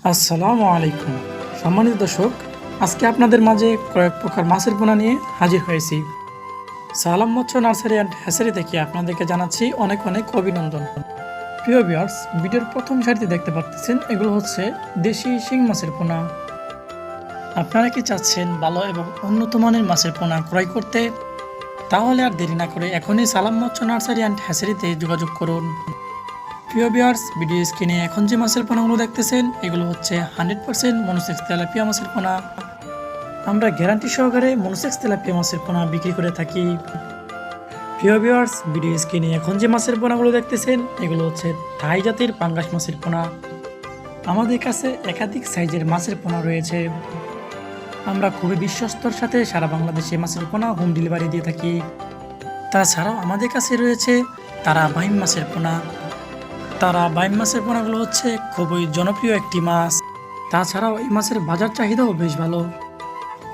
আসসালামু আলাইকুম সম্মানিত দর্শক, আজকে আপনাদের মাঝে কয়েক প্রকার মাছের পোনা নিয়ে হাজির হয়েছি। সালাম মৎস্য নার্সারি অ্যান্ড হ্যাচারি থেকে আপনাদেরকে জানাচ্ছি অনেক অনেক অভিনন্দন। প্রিয় ভিউয়ার্স, ভিডিওর প্রথম সারিতে দেখতে পাচ্ছেন এগুলো হচ্ছে দেশি শিং মাছের পোনা। আপনারা কি চাচ্ছেন ভালো এবং উন্নত মানের মাছের পোনা ক্রয় করতে? তাহলে আর দেরি না করে এখনই সালাম মৎস্য নার্সারি অ্যান্ড হ্যাচারিতে যোগাযোগ করুন। প্রিয় ভিউয়ার্স, ভিডিও স্ক্রিনে এখন যে মাছের পোনাগুলো দেখতেছেন এগুলো হচ্ছে 100% মনোসেক্স তেলাপিয়া মাছের পোনা। আমরা গ্যারান্টি সহকারে মনোসেক্স তেলাপিয়া মাছের পোনা বিক্রি করে থাকি। প্রিয় ভিউয়ার্স, ভিডিও স্ক্রিনে এখন যে মাছের পোনাগুলো দেখতেছেন এগুলো হচ্ছে থাই জাতের পাঙ্গাস মাছের পোনা। আমাদের কাছে একাধিক সাইজের মাছের পোনা রয়েছে। আমরা খুবই বিশ্বস্তর সাথে সারা বাংলাদেশে মাছের পোনা হোম ডেলিভারি দিয়ে থাকি। তাছাড়াও আমাদের কাছে রয়েছে তারা বাইম মাছের পোনা। তারা বাইম মাছের পোনাগুলো হচ্ছে খুবই জনপ্রিয় একটি মাছ। তাছাড়াও এই মাছের বাজার চাহিদাও বেশ ভালো।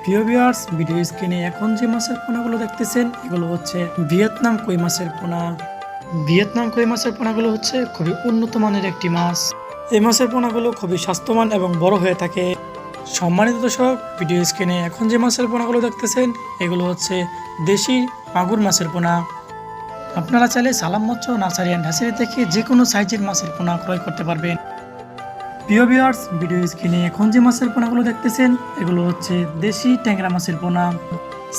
প্রিয় ভিউয়ার্স, ভিডিও স্ক্রিনে এখন যে মাছের পোনাগুলো দেখতেছেন এগুলো হচ্ছে ভিয়েতনাম কই মাছের পোনা। ভিয়েতনাম কই মাছের পোনাগুলো হচ্ছে খুবই উন্নত মানের একটি মাছ। এই মাছের পোনাগুলো খুবই স্বাস্থ্যবান এবং বড় হয়ে থাকে। সম্মানিত দর্শক, ভিডিও স্ক্রিনে এখন যে মাছের পোনাগুলো দেখতেছেন এগুলো হচ্ছে দেশি মাগুর মাছের পোনা। আপনারা চাইলে সালাম মৎস্য নার্সারি অ্যান্ড হ্যাচারি থেকে যে কোনো সাইজের মাছের পোনা ক্রয় করতে পারবেন। প্রিয় ভিউয়ার্স, ভিডিও স্ক্রিনে এখন যে মাছের পোনাগুলো দেখতেছেন এগুলো হচ্ছে দেশি ট্যাংরা মাছের পোনা।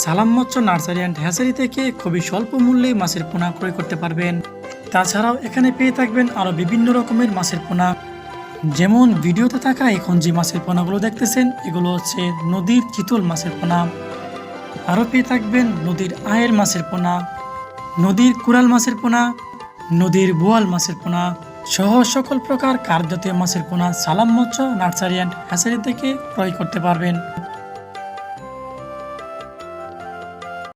সালাম মৎস্য নার্সারি অ্যান্ড হ্যাচারি থেকে খুবই স্বল্প মূল্যে মাছের পোনা ক্রয় করতে পারবেন। তাছাড়াও এখানে পেয়ে থাকবেন আরও বিভিন্ন রকমের মাছের পোনা। যেমন ভিডিওতে থাকা এখন যে মাছের পোনাগুলো দেখতেছেন এগুলো হচ্ছে নদীর চিতল মাছের পোনা। আরও পেয়ে থাকবেন নদীর আয়ের মাছের পোনা, নদীর কুরাল মাছের পোনা, নদীর বোয়াল মাছের পোনা সহ সকল প্রকার কার্প জাতীয় মাছের পোনা সালাম মৎস্য নার্সারি অ্যান্ড হ্যাচারি থেকে ক্রয় করতে পারবেন।